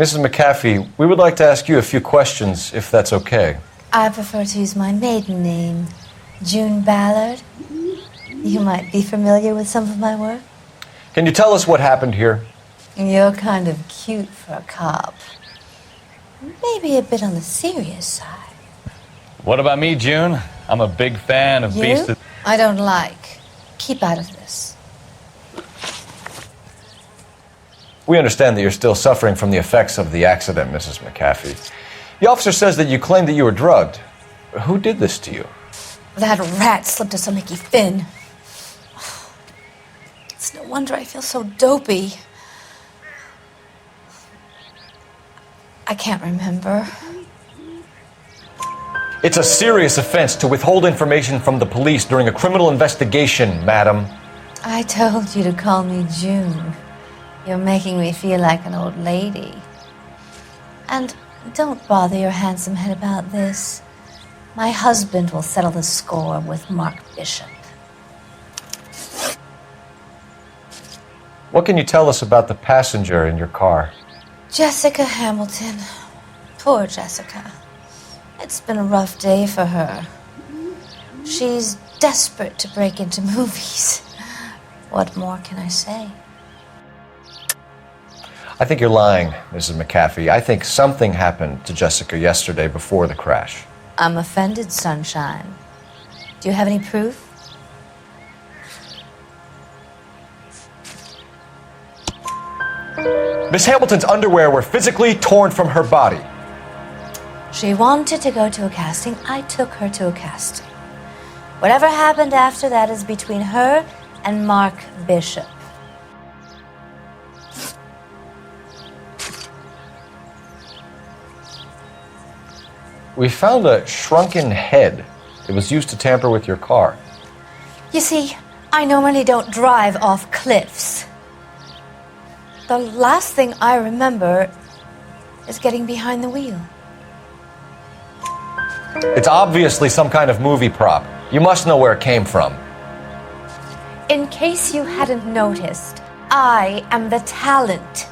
Mrs. McAfee, we would like to ask you a few questions, if that's okay. I prefer to use my maiden name, June Ballard. You might be familiar with some of my work. Can you tell us what happened here? You're kind of cute for a cop. Maybe a bit on the serious side. What about me, June? I'm a big fan of You? I don't like. Keep out of this. We understand that you're still suffering from the effects of the accident, Mrs. McAfee. The officer says that you claimed that you were drugged. Who did this to you? That rat slipped us a Mickey Finn. It's no wonder I feel so dopey. I can't remember. It's a serious offense to withhold information from the police during a criminal investigation, madam. I told you to call me June. You're making me feel like an old lady. And don't bother your handsome head about this. My husband will settle the score with Mark Bishop. What can you tell us about the passenger in your car? Jessica Hamilton. Poor Jessica. It's been a rough day for her. She's desperate to break into movies. What more can I say? I think you're lying, Mrs. McAfee. I think something happened to Jessica yesterday before the crash. I'm offended, Sunshine. Do you have any proof? Miss Hamilton's underwear were physically torn from her body. She wanted to go to a casting. I took her to a casting. Whatever happened after that is between her and Mark Bishop. We found a shrunken head. It was used to tamper with your car. You see, I normally don't drive off cliffs. The last thing I remember is getting behind the wheel. It's obviously some kind of movie prop. You must know where it came from. In case you hadn't noticed, I am the talent.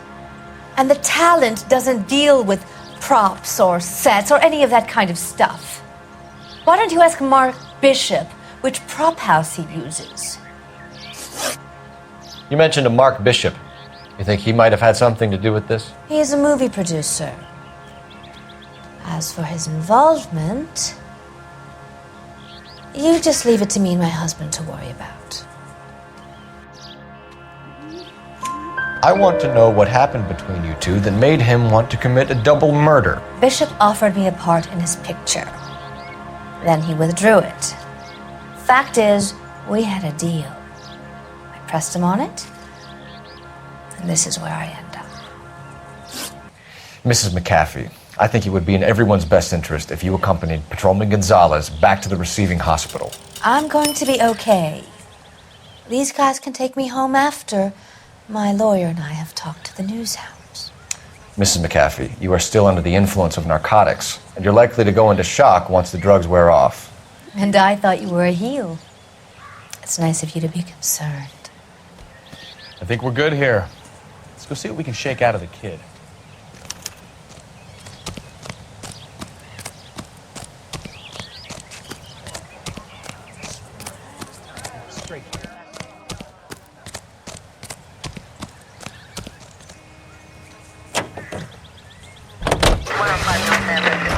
And the talent doesn't deal with props or sets or any of that kind of stuff. Why don't you ask Mark Bishop which prop house he uses? You mentioned a Mark Bishop. You think he might have had something to do with this? He is a movie producer. As for his involvement, you just leave it to me and my husband to worry about. I want to know what happened between you two that made him want to commit a double murder. Bishop offered me a part in his picture. Then he withdrew it. Fact is, we had a deal. I pressed him on it, and this is where I end up. Mrs. McAfee, I think it would be in everyone's best interest if you accompanied Patrolman Gonzalez back to the receiving hospital. I'm going to be okay. These guys can take me home after my lawyer and I have talked to the news hounds. Mrs. McAfee, you are still under the influence of narcotics, and you're likely to go into shock once the drugs wear off. And I thought you were a heel. It's nice of you to be concerned. I think we're good here. Let's go see what we can shake out of the kid.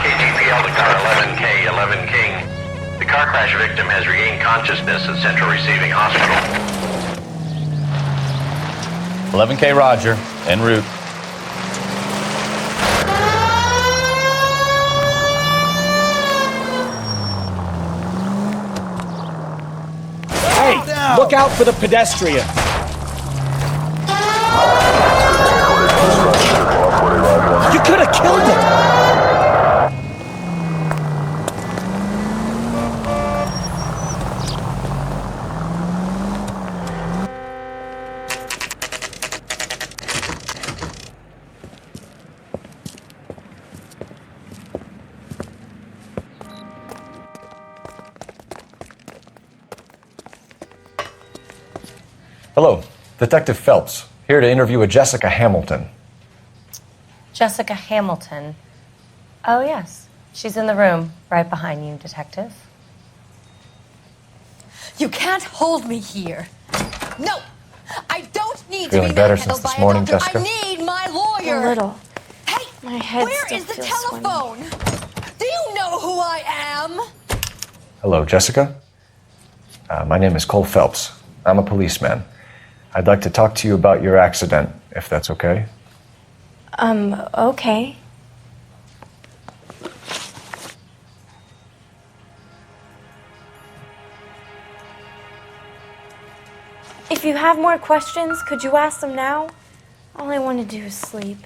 KGPL to car 11K, 11 King. The car crash victim has regained consciousness at Central Receiving Hospital. 11K Roger, en route. Hey, look out for the pedestrian. You could have killed him. Hello, Detective Phelps, here to interview a Jessica Hamilton. Jessica Hamilton. Oh, yes. She's in the room, right behind you, Detective. You can't hold me here. No! I don't need Feeling to be better manhandled since this by morning, a doctor. Jessica? I need my lawyer. A little. Hey, My head where still is the feels telephone? Do you know who I am? Hello, Jessica. My name is Cole Phelps. I'm a policeman. I'd like to talk to you about your accident, if that's okay. Okay. If you have more questions, could you ask them now? All I want to do is sleep.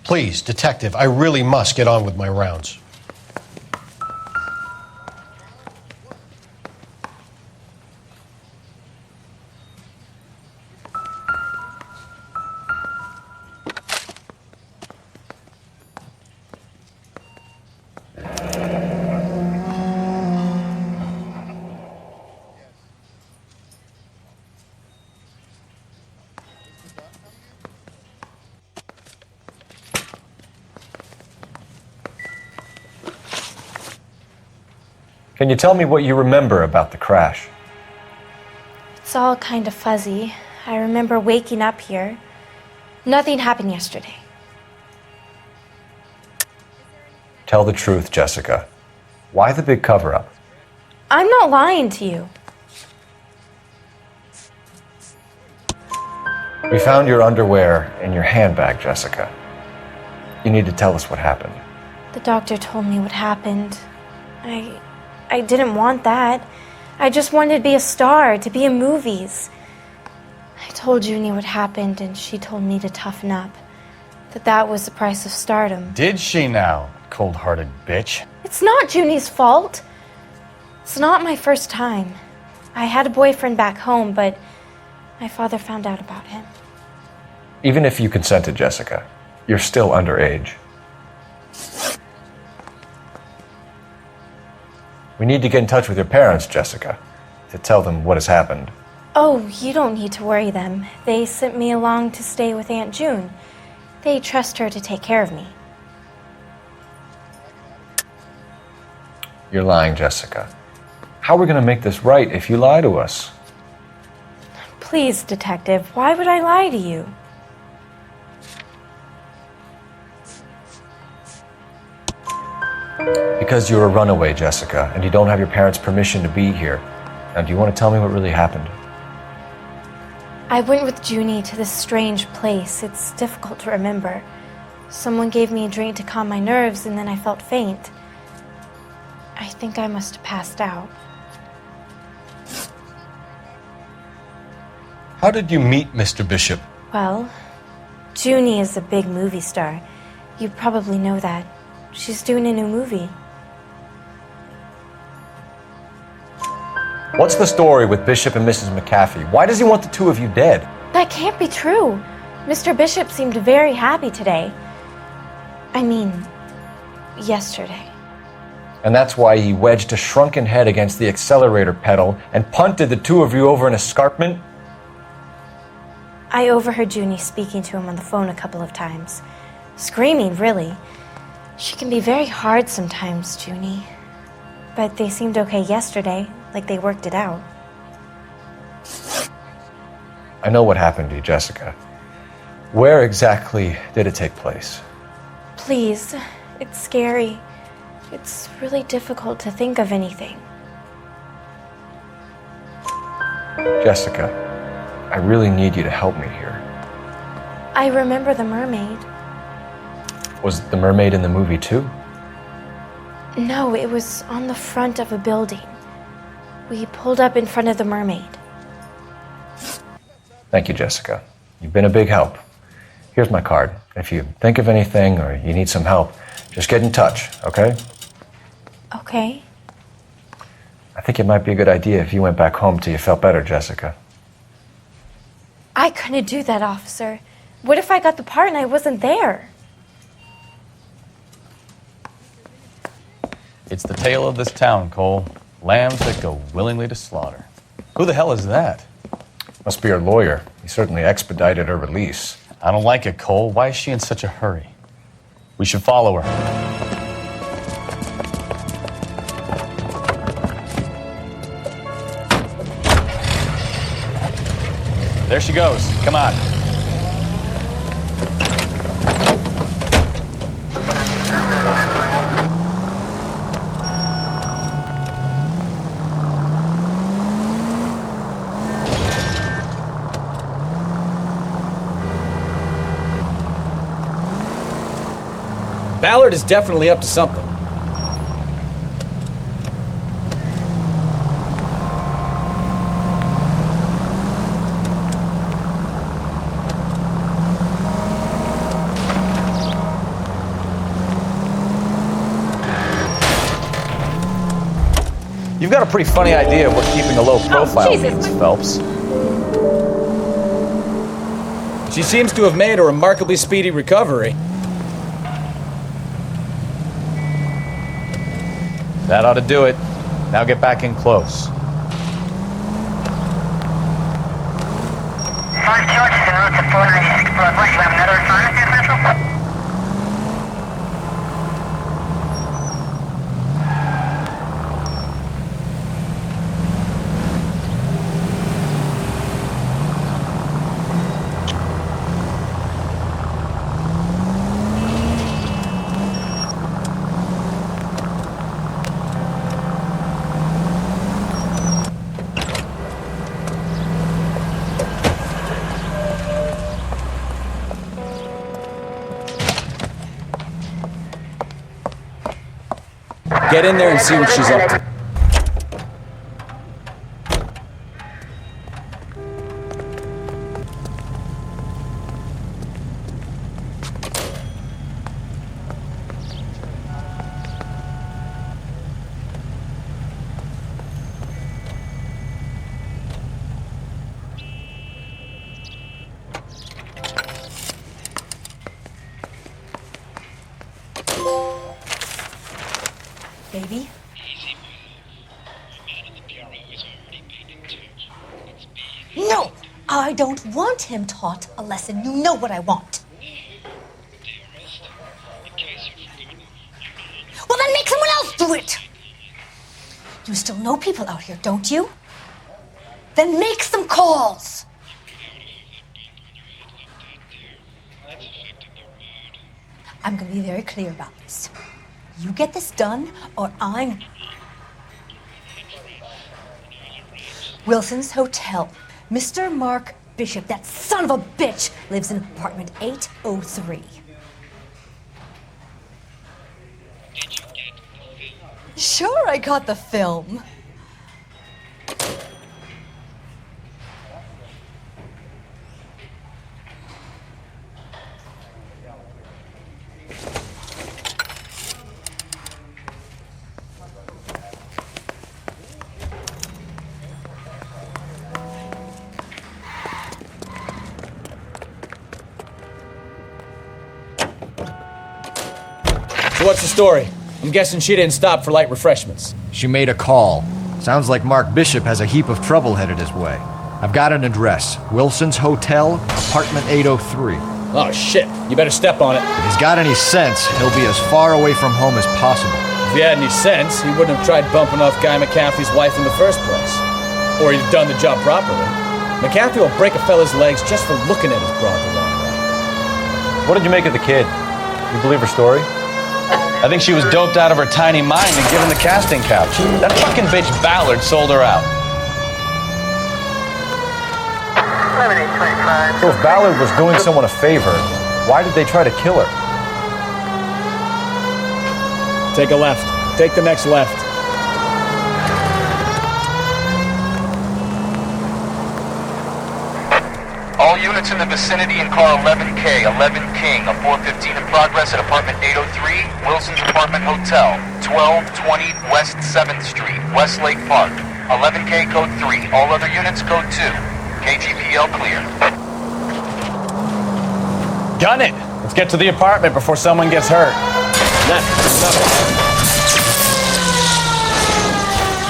Please, Detective, I really must get on with my rounds. Can you tell me what you remember about the crash? It's all kind of fuzzy. I remember waking up here. Nothing happened yesterday. Tell the truth, Jessica. Why the big cover-up? I'm not lying to you. We found your underwear in your handbag, Jessica. You need to tell us what happened. The doctor told me what happened. I didn't want that. I just wanted to be a star, to be in movies. I told Junie what happened, and she told me to toughen up. That was the price of stardom. Did she now, cold-hearted bitch? It's not Junie's fault. It's not my first time. I had a boyfriend back home, but my father found out about him. Even if you consented, Jessica, you're still underage. We need to get in touch with your parents, Jessica, to tell them what has happened. Oh, you don't need to worry them. They sent me along to stay with Aunt June. They trust her to take care of me. You're lying, Jessica. How are we going to make this right if you lie to us? Please, Detective, why would I lie to you? Because you're a runaway, Jessica, and you don't have your parents' permission to be here. Now, do you want to tell me what really happened? I went with Junie to this strange place. It's difficult to remember. Someone gave me a drink to calm my nerves, and then I felt faint. I think I must have passed out. How did you meet Mr. Bishop? Well, Junie is a big movie star. You probably know that. She's doing a new movie. What's the story with Bishop and Mrs. McAfee? Why does he want the two of you dead? That can't be true. Mr. Bishop seemed very happy today. I mean, yesterday. And that's why he wedged a shrunken head against the accelerator pedal and punted the two of you over an escarpment? I overheard Junie speaking to him on the phone a couple of times. Screaming, really. She can be very hard sometimes, Junie. But they seemed okay yesterday, like they worked it out. I know what happened to you, Jessica. Where exactly did it take place? Please, it's scary. It's really difficult to think of anything. Jessica, I really need you to help me here. I remember the mermaid. Was the mermaid in the movie too? No, it was on the front of a building. We pulled up in front of the mermaid. Thank you, Jessica. You've been a big help. Here's my card. If you think of anything or you need some help, just get in touch, okay? Okay. I think it might be a good idea if you went back home till you felt better, Jessica. I couldn't do that, officer. What if I got the part and I wasn't there? It's the tale of this town, Cole. Lambs that go willingly to slaughter. Who the hell is that? Must be her lawyer. He certainly expedited her release. I don't like it, Cole. Why is she in such a hurry? We should follow her. There she goes. Come on. Ballard is definitely up to something. You've got a pretty funny idea of what keeping a low profile means, Phelps. She seems to have made a remarkably speedy recovery. That ought to do it. Now get back in close. 5 George is en route to 496 Broadway. You have another assignment there, Central? Get in there and see what she's up to. Baby? No! I don't want him taught a lesson. You know what I want. Well, then make someone else do it! You still know people out here, don't you? Then make some calls! I'm gonna be very clear about this. You get this done, or I'm... Wilson's Hotel. Mr. Mark Bishop, that son of a bitch, lives in apartment 803. Sure, I got the film. So what's the story? I'm guessing she didn't stop for light refreshments. She made a call. Sounds like Mark Bishop has a heap of trouble headed his way. I've got an address. Wilson's Hotel, apartment 803. Oh shit, you better step on it. If he's got any sense, he'll be as far away from home as possible. If he had any sense, he wouldn't have tried bumping off Guy McCaffrey's wife in the first place. Or he'd have done the job properly. McCaffrey will break a fella's legs just for looking at his broad the wrong way. What did you make of the kid? You believe her story? I think she was doped out of her tiny mind and given the casting couch. That fucking bitch Ballard sold her out. 11825. So if Ballard was doing someone a favor, why did they try to kill her? Take a left. Take the next left. All units in the vicinity in car 11K, 11 King, a 415 in progress at apartment 803, Wilson's Apartment Hotel, 1220 West 7th Street, Westlake Park. 11K code 3, all other units code 2. KGPL clear. Gun it! Let's get to the apartment before someone gets hurt.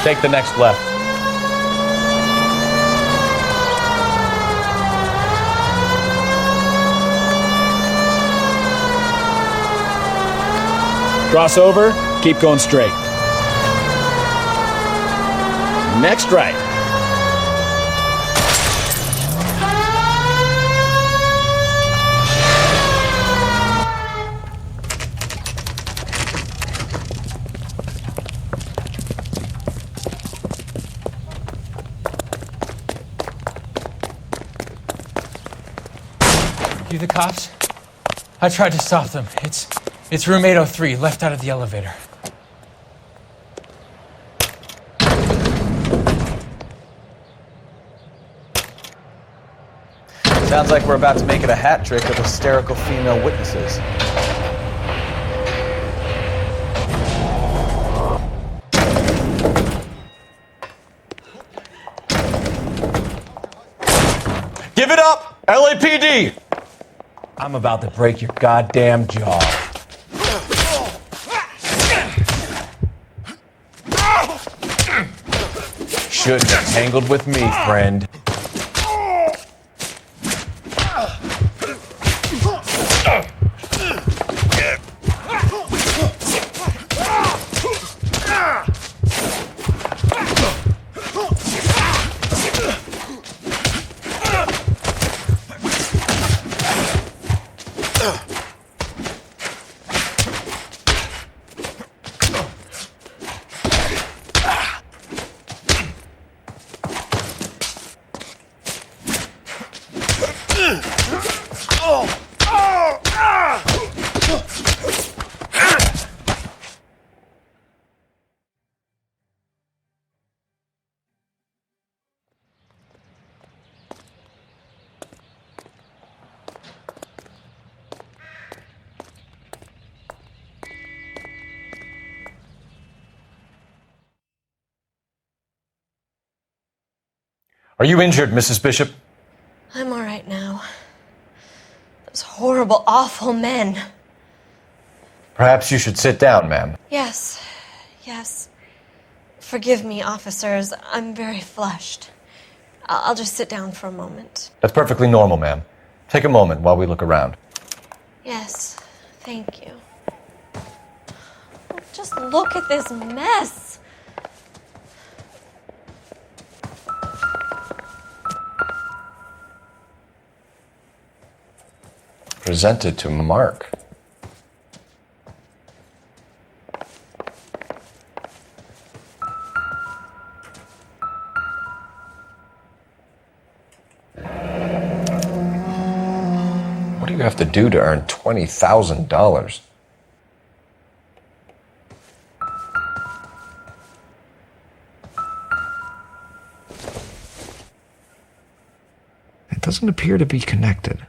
Take the next left. Cross over, keep going straight. Next right. You the cops? I tried to stop them. It's room 803, left out of the elevator. Sounds like we're about to make it a hat trick of hysterical female witnesses. Give it up, LAPD! I'm about to break your goddamn jaw. Shouldn't have tangled with me, friend. Are you injured, Mrs. Bishop? I'm all right now. Those horrible, awful men. Perhaps you should sit down, ma'am. Yes, yes. Forgive me, officers. I'm very flushed. I'll just sit down for a moment. That's perfectly normal, ma'am. Take a moment while we look around. Yes, thank you. Just look at this mess. Presented to Mark. What do you have to do to earn $20,000? It doesn't appear to be connected.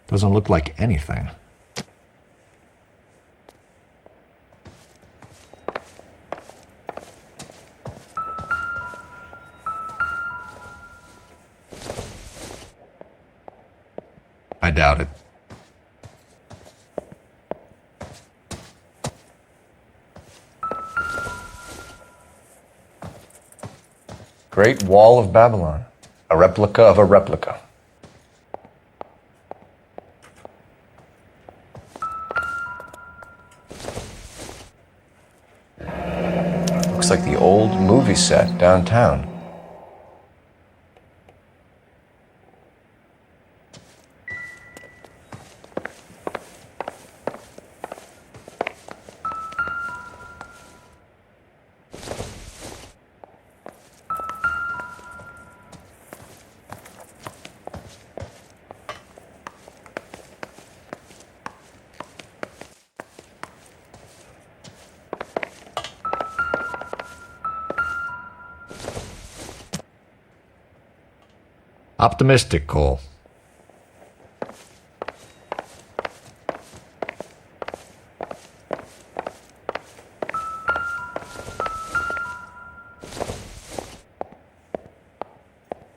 Doesn't look like anything. I doubt it. Great Wall of Babylon. A replica of a replica. Looks like the old movie set downtown. Optimistic, Cole.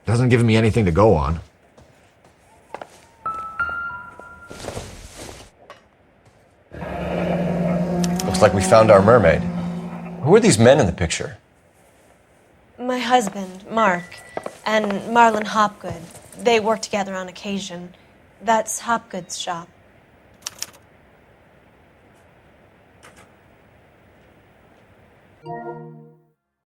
Doesn't give me anything to go on. Looks like we found our mermaid. Who are these men in the picture? My husband, Mark, and Marlon Hopgood. They work together on occasion. That's Hopgood's shop.